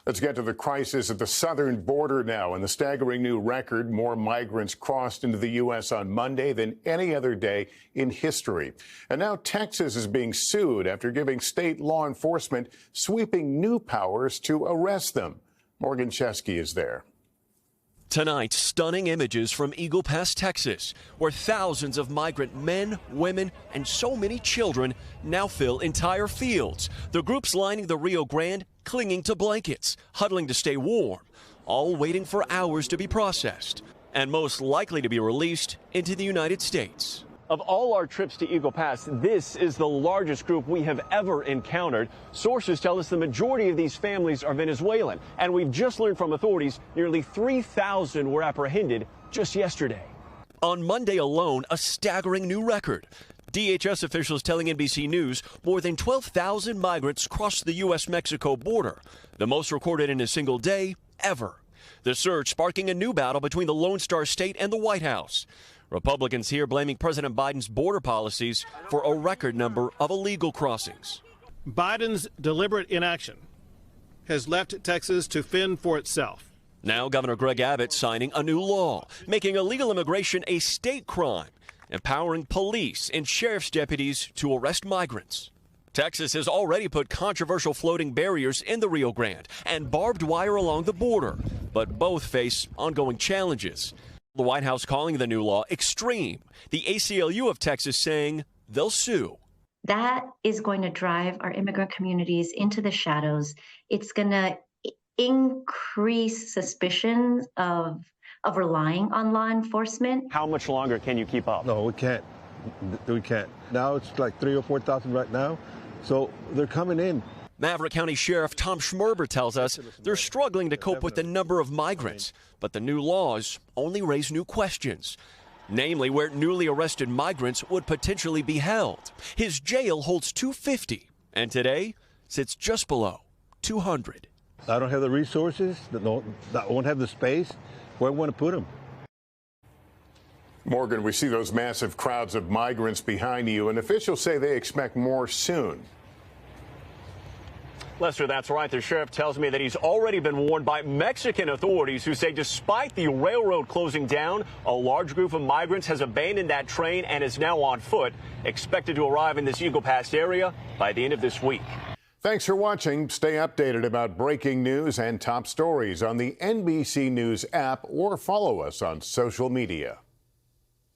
Let's get to the crisis at the southern border now. And the staggering new record, more migrants crossed into the U.S. on Monday than any other day in history. And now Texas is being sued after giving state law enforcement sweeping new powers to arrest them. Morgan Chesky is there. Tonight, stunning images from Eagle Pass, Texas, where thousands of migrant men, women, and so many children now fill entire fields. The groups lining the Rio Grande clinging to blankets, huddling to stay warm, all waiting for hours to be processed, and most likely to be released into the United States. Of all our trips to Eagle Pass, this is the largest group we have ever encountered. Sources tell us the majority of these families are Venezuelan, and we've just learned from authorities nearly 3,000 were apprehended just yesterday. On Monday alone, a staggering new record. DHS officials telling NBC News more than 12,000 migrants crossed the U.S.-Mexico border, the most recorded in a single day ever. The surge sparking a new battle between the Lone Star State and the White House. Republicans here blaming President Biden's border policies for a record number of illegal crossings. Biden's deliberate inaction has left Texas to fend for itself. Now Governor Greg Abbott signing a new law, making illegal immigration a state crime, empowering police and sheriff's deputies to arrest migrants. Texas has already put controversial floating barriers in the Rio Grande and barbed wire along the border, but both face ongoing challenges. The White House calling the new law extreme. The ACLU of Texas saying they'll sue. That is going to drive our immigrant communities into the shadows. It's going to increase suspicions of relying on law enforcement. How much longer can you keep up? No, we can't. We can't. Now it's like 3,000 or 4,000 right now. So they're coming in. Maverick County Sheriff Tom Schmerber tells us they're struggling to cope with the number of migrants, but the new laws only raise new questions, namely where newly arrested migrants would potentially be held. His jail holds 250, and today sits just below 200. I don't have the resources, I won't have the space. Where I want to put them. Morgan, we see those massive crowds of migrants behind you, and officials say they expect more soon. Lester, that's right. The sheriff tells me that he's already been warned by Mexican authorities who say despite the railroad closing down, a large group of migrants has abandoned that train and is now on foot, expected to arrive in this Eagle Pass area by the end of this week. Thanks for watching. Stay updated about breaking news and top stories on the NBC News app or follow us on social media.